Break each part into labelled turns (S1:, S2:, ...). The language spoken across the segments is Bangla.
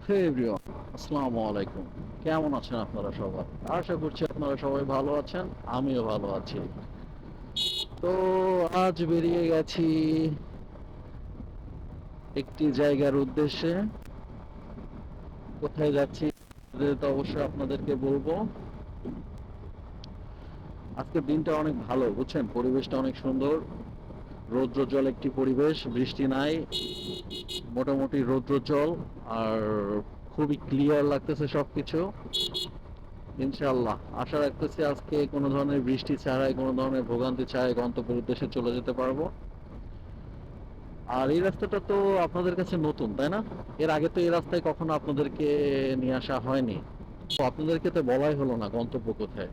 S1: হে এভরিওয়ান, আসসালামু আলাইকুম। কেমন আছেন আপনারা সবাই? আশা করছি আপনারা সবাই ভালো আছেন। আমিও ভালো আছি। তো আজ বেরিয়ে গেছি একটি জায়গার উদ্দেশ্যে। কোথায় যাচ্ছি তো অবশ্যই আপনাদেরকে বলবো। আজকের দিনটা অনেক ভালো, বুঝছেন? পরিবেশটা অনেক সুন্দর। রৌদ্রোজ্জ্বল একটি পরিবেশ, বৃষ্টি নাই, মোটামুটি রৌদ্রোজ্জ্বল। আর খুবই ক্লিয়ার লাগতেছে সবকিছু। ইনশাআল্লাহ আশা রাখতেছি আজকে কোনো ধরনের বৃষ্টি ছাড়াই, কোনো ধরনের ভোগান্তি ছাড়াই গন্তব্যের উদ্দেশ্যে চলে যেতে পারবো। আর এই রাস্তাটা তো আপনাদের কাছে নতুন, তাই না? এর আগে তো এই রাস্তায় কখনো আপনাদেরকে নিয়ে আসা হয়নি। তো আপনাদেরকে তো বলাই হলো না গন্তব্য কোথায়।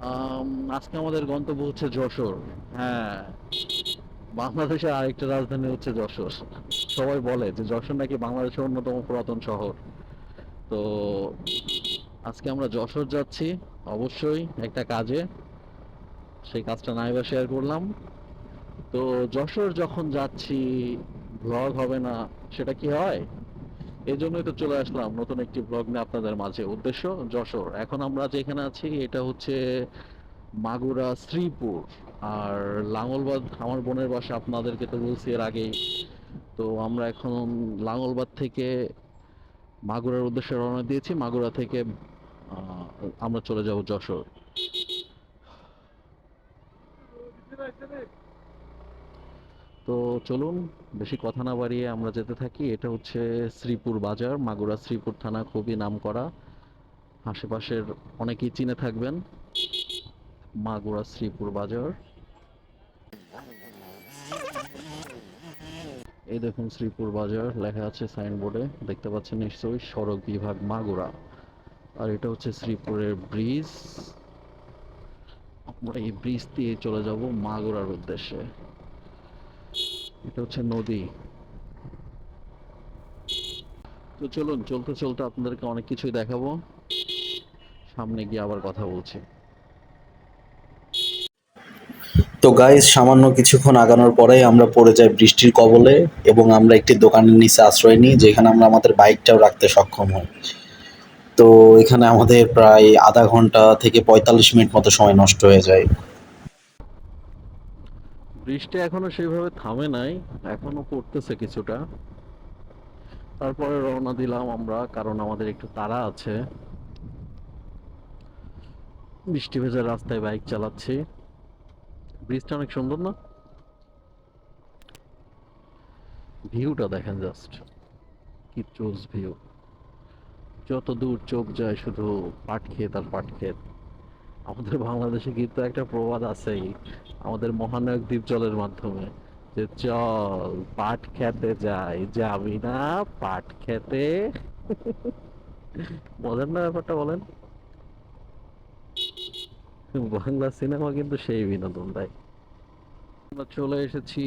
S1: আম, আজকে আমাদের গন্তব্য হচ্ছে যশোর। হ্যাঁ, বাংলাদেশের আরেকটা রাজধানী হচ্ছে যশোর। সবাই বলে যে যশোর নাকি বাংলাদেশের অন্যতম পুরাতন শহর। তো আজকে আমরা যশোর যাচ্ছি, অবশ্যই একটা কাজে। সেই কাজটা নাই বা শেয়ার করলাম। তো যশোর যখন যাচ্ছি, ব্লগ হবে না সেটা কি হয়? এই জন্যই তো চলে আসলাম নতুন একটি ব্লগ নিয়ে আপনাদের মাঝে। উদ্দেশ্য যশোর। এখন আমরা যেখানে আছি এটা হচ্ছে মাগুরা শ্রীপুর। আর লাঙ্গলবাদ আমার বোনের বাসা, আপনাদেরকে তো বলছি এর আগেই। তো আমরা এখন লাঙ্গলবাদ থেকে মাগুরার উদ্দেশ্যে রওনা দিয়েছি। মাগুরা থেকে আহ, আমরা চলে যাব যশোর। তো চলুন, বেশি কথা না বাড়িয়ে আমরা যেতে থাকি। এটা হচ্ছে শ্রীপুর বাজার, মাগুরা শ্রীপুর থানা, খুবই নামকরা। আশেপাশের অনেকেই চিনে থাকবেন মাগুরা শ্রীপুর বাজার। এই দেখুন শ্রীপুর বাজার লেখা আছে সাইনবোর্ডে, দেখতে পাচ্ছেন নিশ্চয়ই, সড়ক বিভাগ মাগুরা। আর এটা হচ্ছে শ্রীপুরের ব্রিজ। আমরা এই ব্রিজ দিয়ে চলে যাব মাগুরার উদ্দেশ্যে। এটা হচ্ছে নদী। তো চলুন, চলতে চলতে আপনাদেরকে অনেক কিছুই দেখাবো। সামনে গিয়ে আবার কথা বলছি।
S2: তো গাইস, সামান্য কিছুক্ষণ আগানোর পরেই আমরা পড়ে যাই বৃষ্টির কবলে এবং আমরা একটি দোকানের নিচে আশ্রয় নিই, যেখানে আমরা আমাদের বাইকটাও রাখতে সক্ষম হই। তো এখানে আমাদের প্রায় আধা ঘন্টা থেকে 45 মিনিট মতো সময় নষ্ট হয়ে যায়।
S1: বৃষ্টি এখনো সেইভাবে থামে নাই, এখনো পড়তেছে কিছুটা। তারপরে রওনা দিলাম আমরা, কারণ আমাদের একটু তাড়া আছে। বৃষ্টি ভেজা রাস্তায় বাইক চালাচ্ছি। ব্রিজটা অনেক সুন্দর না? ভিউটা দেখেন জাস্ট, কি চোজ ভিউ। যত দূর চোখ যায় শুধু পাট ক্ষেত আর পাট ক্ষেত। আমাদের বাংলাদেশে কিন্তু একটা প্রবাদ আছেই, আমাদের মহানায়ক দ্বীপজলের মাধ্যমে, যে চল পাট খেতে যাই, যাবি না পাট খেতে। মজার না ব্যাপারটা, বলেন? বাংলা সিনেমা কিন্তু সেই বিনোদন দেয়। আমরা চলে এসেছি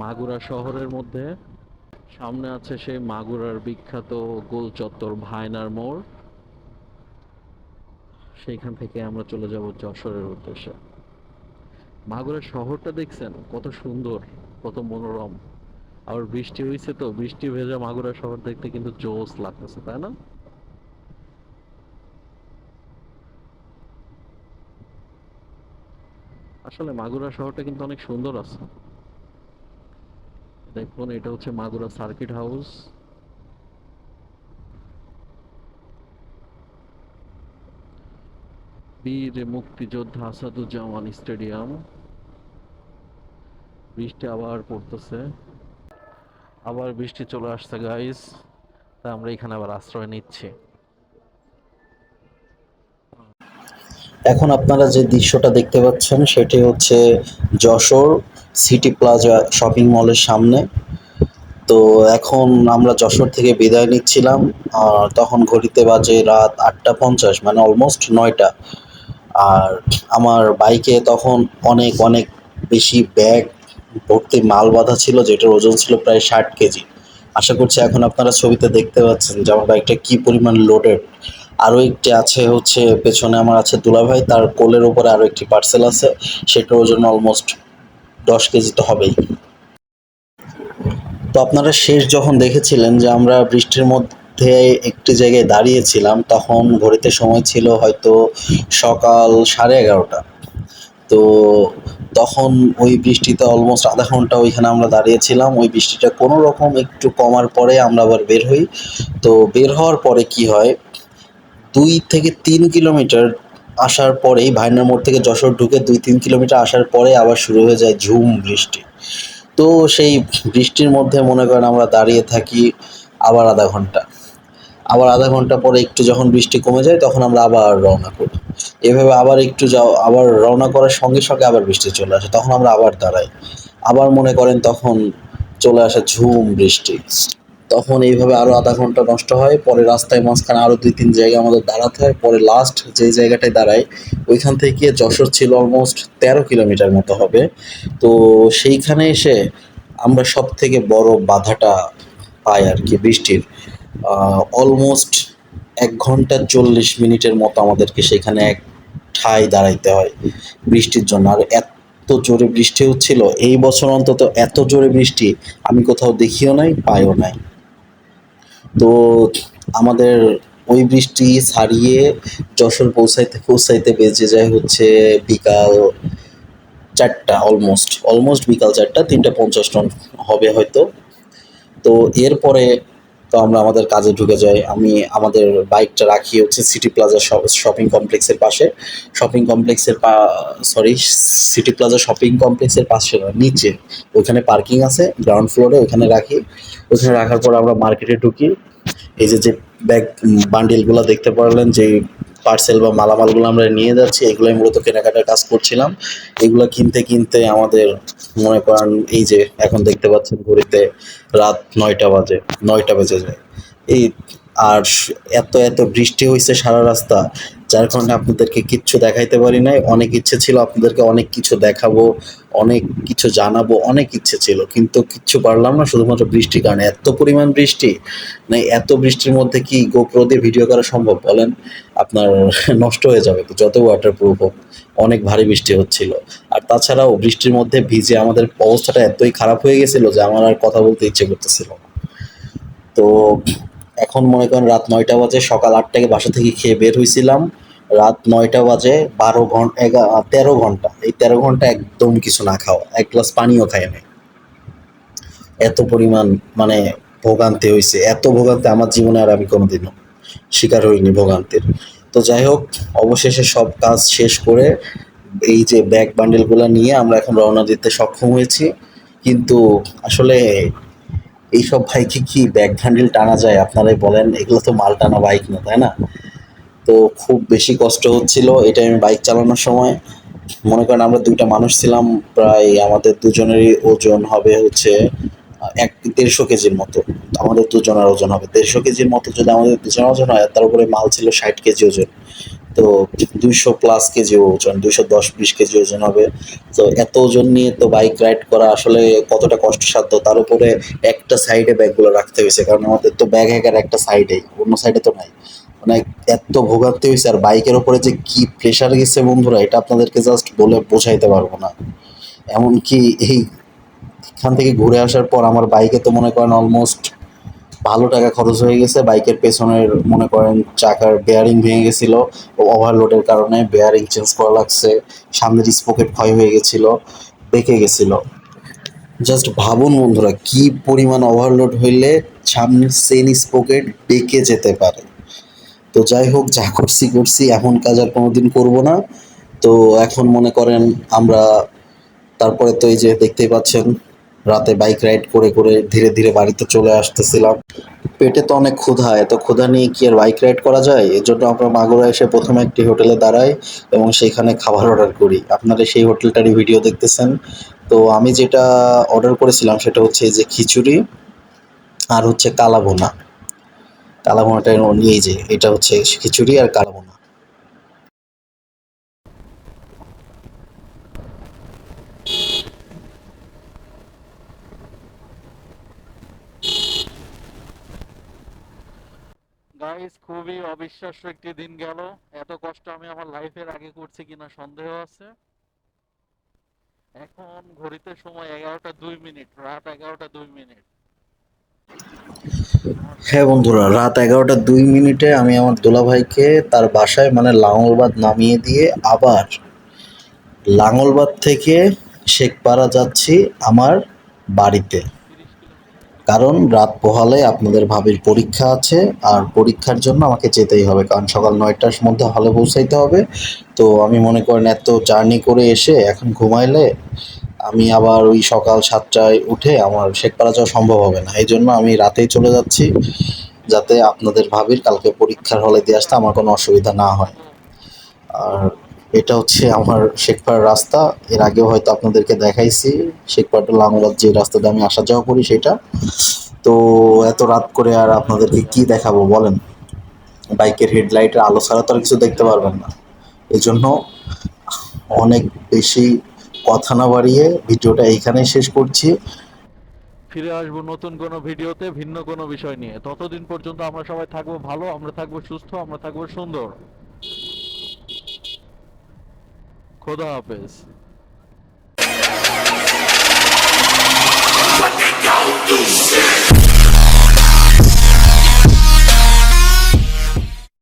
S1: মাগুরা শহরের মধ্যে। সামনে আছে সেই মাগুরার বিখ্যাত গোল চত্বর, ভায়নার মোড়। সেইখান থেকে আমরা চলে যাব যশোরের উদ্দেশ্যে। মাগুরা শহরটা দেখছেন কত সুন্দর, কত মনোরম। আবার বৃষ্টি হয়েছে, তো বৃষ্টি ভেজা মাগুরা শহর দেখতে কিন্তু জোস লাগতেছে, তাই না? আসলে মাগুরা শহরটা কিন্তু অনেক সুন্দর আছে। দেখুন, এটা হচ্ছে মাগুরা সার্কিট হাউস। বীর মুক্তিযোদ্ধা আসাদুজ্জামান স্টেডিয়াম। বৃষ্টি আবার পড়তেছে, আবার বৃষ্টি চলে আসছে গাইস। তা আমরা এখানে আবার আশ্রয় নিচ্ছি।
S2: এখন আপনারা যে দৃশ্যটা দেখতে পাচ্ছেন সেটি হচ্ছে যশোর সিটি প্লাজা শপিং মলের সামনে। তো এখন আমরা যশোর থেকে বিদায় নিচ্ছিলাম, তখন ঘড়িতে বাজে রাত 8টা 50, মানে অলমোস্ট 9টা। আর আমার বাইকে তখন অনেক অনেক বেশি ব্যাগ ভর্তি মাল বাঁধা ছিল, যেটার ওজন ছিল প্রায় 60 কেজি। আশা করছি এখন আপনারা ছবিতে দেখতে পাচ্ছেন যে আমার বাইকটা কি পরিমাণ লোডেড। আরও একটি আছে, হচ্ছে পেছনে আমার আছে দুলাভাই, তার কোলের উপরে আরও একটি পার্সেল আছে, সেটার ওজন অলমোস্ট 10 কেজি তো হবেই। তো আপনারা শেষ যখন দেখেছিলেন যে আমরা বৃষ্টির মধ্যে মধ্যে একটি জায়গায় দাঁড়িয়েছিলাম, তখন ঘড়িতে সময় ছিল হয়তো সকাল 11:30। তো তখন ওই বৃষ্টিতে অলমোস্ট আধা ঘন্টা ওইখানে আমরা দাঁড়িয়েছিলাম। ওই বৃষ্টিটা কোনো রকম একটু কমার পরে আমরা আবার বের হই। তো বের হওয়ার পরে কি হয়, 2 থেকে 3 কিলোমিটার আসার পরেই ভাইন্নার মোড় থেকে যশোর ঢুকে 2-3 কিলোমিটার আসার পরে আবার শুরু হয়ে যায় ঝুম বৃষ্টি। তো সেই বৃষ্টির মধ্যে মনে করেন আমরা দাঁড়িয়ে থাকি আবার আধা ঘন্টা। আবার আধা ঘন্টা পরে একটু যখন বৃষ্টি কমে যায় তখন আমরা আবার রওনা করি। এভাবে আবার একটু আবার রওনা করার সঙ্গে সঙ্গে আবার বৃষ্টি চলে আসে, তখন আমরা আবার দাঁড়াই। আবার মনে করেন তখন চলে আসে ঝুম বৃষ্টি। তখন এইভাবে আরও আধা ঘন্টা নষ্ট হয়। পরে রাস্তায় মাঝখানে আরও 2-3 জায়গায় আমাদের দাঁড়াতে হয়। পরে লাস্ট যে জায়গাটায় দাঁড়াই ওইখান থেকে যশোর ছিল অলমোস্ট 13 কিলোমিটার মতো হবে। তো সেইখানে এসে আমরা সব থেকে বড় বাধাটা পাই আর কি বৃষ্টির। অলমোস্ট 1 ঘন্টা 40 মিনিটের মতো আমাদেরকে সেখানে এক ঠায় দাঁড়াইতে হয় বৃষ্টির জন্য। আর এত জোরে বৃষ্টি হচ্ছিল এই বছর, অন্তত এত জোরে বৃষ্টি আমি কোথাও দেখিও নাই, পাইও নাই। তো আমাদের ওই বৃষ্টি ছাড়িয়ে যশোর পৌঁছাইতে পৌঁছাইতে বেজে যায় হচ্ছে বিকাল 4টা, অলমোস্ট বিকাল 4টা, 3:50 হবে হয়তো। তো এরপরে তো আমরা আমাদের কাজে ঢুকে যাই। আমি আমাদের বাইকটা রাখি হচ্ছে সিটি প্লাজা শপিং কমপ্লেক্সের পাশে। শপিং কমপ্লেক্সের সরি, সিটি প্লাজা শপিং কমপ্লেক্সের পাশে না, নিচে ওইখানে পার্কিং আছে গ্রাউন্ড ফ্লোরে, ওইখানে রাখি। ওইখানে রাখার পর আমরা মার্কেটে ঢুকি। এই যে ব্যাগ বান্ডিলগুলো দেখতে পারলেন, যে পার্সেল বা মালামালগুলো আমরা নিয়ে যাচ্ছি, এগুলোই মূলত কেনাকাটার কাজ করছিলাম। এগুলো কিনতে কিনতে আমাদের মনে করেন এই যে এখন দেখতে পাচ্ছেন ঘড়িতে রাত 9টা বাজে, 9টা বেজে যায়। এই আর এত এত বৃষ্টি হয়েছে সারা রাস্তা, যার কারণে আপনাদেরকে কিচ্ছু দেখাইতে পারি নাই। অনেক ইচ্ছে ছিল আপনাদেরকে অনেক কিছু দেখাবো, অনেক কিছু জানাবো, অনেক ইচ্ছে ছিল, কিন্তু কিচ্ছু পারলাম না শুধুমাত্র বৃষ্টির কারণে। এত পরিমাণ বৃষ্টি, মানে এত বৃষ্টির মধ্যে কি গোপ্রো দিয়ে ভিডিও করা সম্ভব বলেন? আপনার নষ্ট হয়ে যাবে তো যত ওয়াটারপ্রুফ হোক। অনেক ভারী বৃষ্টি হচ্ছিল। আর তাছাড়াও বৃষ্টির মধ্যে ভিজে আমাদের অবস্থাটা এতই খারাপ হয়ে গেছিল যে আমার আর কথা বলতে ইচ্ছে করতেছিল না। তো এখন মনে করেন রাত 9টা বাজে, সকাল 8টায় বাসা থেকে খেয়ে বের হয়েছিলাম। রাত 9টা বাজে, 12 ঘন্টা 13 ঘন্টা, এই 13 ঘন্টা একদম কিছু না খাওয়া, এক গ্লাস পানিও খাই নাই। এত পরিমাণ মানে ভোগান্তি হয়েছে, এত ভোগান্তি আমার জীবনে আর আমি কোনোদিনও শিকার হইনি ভোগান্তির। তো যাই হোক, অবশেষে সব কাজ শেষ করে এই যে ব্যাগ বান্ডেলগুলো নিয়ে আমরা এখন রওনা দিতে সক্ষম হয়েছি। কিন্তু আসলে এইসব বাইকে কি ব্যাগ হ্যান্ডেল টানা যায় আপনারাই বলেন? এগুলো তো মাল টানা বাইক না, তাই না? তো খুব বেশি কষ্ট হচ্ছিল এটা আমি বাইক চালানোর সময়। মনে করেন আমরা 2টা মানুষ ছিলাম, প্রায় আমাদের দুজনেরই ওজন হবে হচ্ছে 150 কেজির মতো। আমাদের দুজনের ওজন হবে 150 কেজির মতো। যদি আমাদের দুজনের ওজন হয়, তার উপরে মাল ছিল 60 কেজি ওজন। তো 200+ কেজি ওজন, 210-20 কেজি ওজন হবে। তো এত ওজন নিয়ে তো বাইক রাইড করা আসলে কতটা কষ্টসাধ্য। তার উপরে একটা সাইডে ব্যাগগুলো রাখতে হয়েছে, কারণ আমাদের তো ব্যাগ হ্যাগার একটা সাইডেই, অন্য সাইডে তো নাই। মানে এত ভোগান্তি হয়েছে। আর বাইকের ওপরে যে কি প্রেশার গেছে বন্ধুরা, এটা আপনাদেরকে জাস্ট বলে বোঝাইতে পারবো না। এমনকি এইখান থেকে ঘুরে আসার পর আমার বাইকে তো মনে করেন অলমোস্ট ভালো টাকা খরচ হয়ে গেছে। বাইকের পেছনের মনে করেন চাকার বেয়ারিং ভেঙে গেছিল ওভারলোডের কারণে, বেয়ারিং চেঞ্জ করা লাগছে। সামনের স্পোকেট ক্ষয় হয়ে গেছিল, বেঁকে গেছিল। জাস্ট ভাবুন বন্ধুরা, কি পরিমাণ ওভারলোড হইলে সামনের চেন স্পোকেট বেঁকে যেতে পারে। তো যাই হোক, যা করছি করছি, এমন কাজ আর কোনোদিন করব না। তো এখন মনে করেন আমরা তারপরে তো এই যে দেখতেই পাচ্ছেন রাতে বাইক রাইড করে করে ধীরে ধীরে বাড়িতে চলে আসতেছিলাম। পেটে তো অনেক ক্ষুধা, এত ক্ষুধা নিয়ে কি আর বাইক রাইড করা যায়? এর জন্য আমরা মাগুরা এসে প্রথমে একটি হোটেলে দাঁড়াই এবং সেইখানে খাবার অর্ডার করি। আপনারা সেই হোটেলটারই ভিডিও দেখতেছেন। তো আমি যেটা অর্ডার করেছিলাম সেটা হচ্ছে এই যে খিচুড়ি, আর হচ্ছে কালাভুনা। কালাভুনাটা নিয়ে, যে এটা হচ্ছে খিচুড়ি আর কালাভুনা।
S1: গাইস, খুবই অবিশ্বাস্য একটি দিন গেল। এত কষ্ট আমি আমার লাইফের আগে করছি কিনা সন্দেহ আছে। এখন ঘড়িতে সময় 11টা 2 মিনিট, রাত 11টা 2 মিনিট। আমার
S2: হ্যাঁ বন্ধুরা, রাত 11টা 2 মিনিটে আমি আমার দুলাভাইকে তার বাসায় মানে লাঙ্গলবাদ নামিয়ে দিয়ে আবার লাঙ্গলবাদ থেকে শেখপাড়া যাচ্ছি আমার বাড়িতে। কারণ রাত পোহালে আপনাদের ভাবির পরীক্ষা আছে, আর পরীক্ষার জন্য আমাকে যেতেই হবে, কারণ সকাল 9টার মধ্যে হলে পৌঁছাইতে হবে। তো আমি মনে করেন এত জার্নি করে এসে এখন ঘুমাইলে আমি আবার ওই সকাল 7টায় উঠে আমার শেখপাড়া যাওয়া সম্ভব হবে না, এই জন্য আমি রাতেই চলে যাচ্ছি, যাতে আপনাদের ভাবির কালকে পরীক্ষার হলে দিয়ে আসতে আমার কোনো অসুবিধা না হয়। আর এটা হচ্ছে আমার শেখপাড়ার রাস্তা। এর আগেও হয়তো আপনাদেরকে দেখাইছি শেখপাড়া টু লাঙ্গলার যে রাস্তাটা আমি আসা যাওয়া করি সেটা। তো এত রাত করে আর আপনাদেরকে কি দেখাবো বলেন, বাইকের হেডলাইটের আলো ছাড়া তো আর কিছু দেখতে পারবেন না। এই জন্য অনেক বেশি কথা না বাড়িয়ে ভিডিওটা এইখানেই শেষ করছি।
S1: ফিরে আসবো নতুন কোনো ভিডিওতে ভিন্ন কোনো বিষয় নিয়ে। ততদিন পর্যন্ত আমরা সবাই থাকবো ভালো, আমরা থাকবো সুস্থ, আমরা থাকবো সুন্দর। খোদা হাফেজ।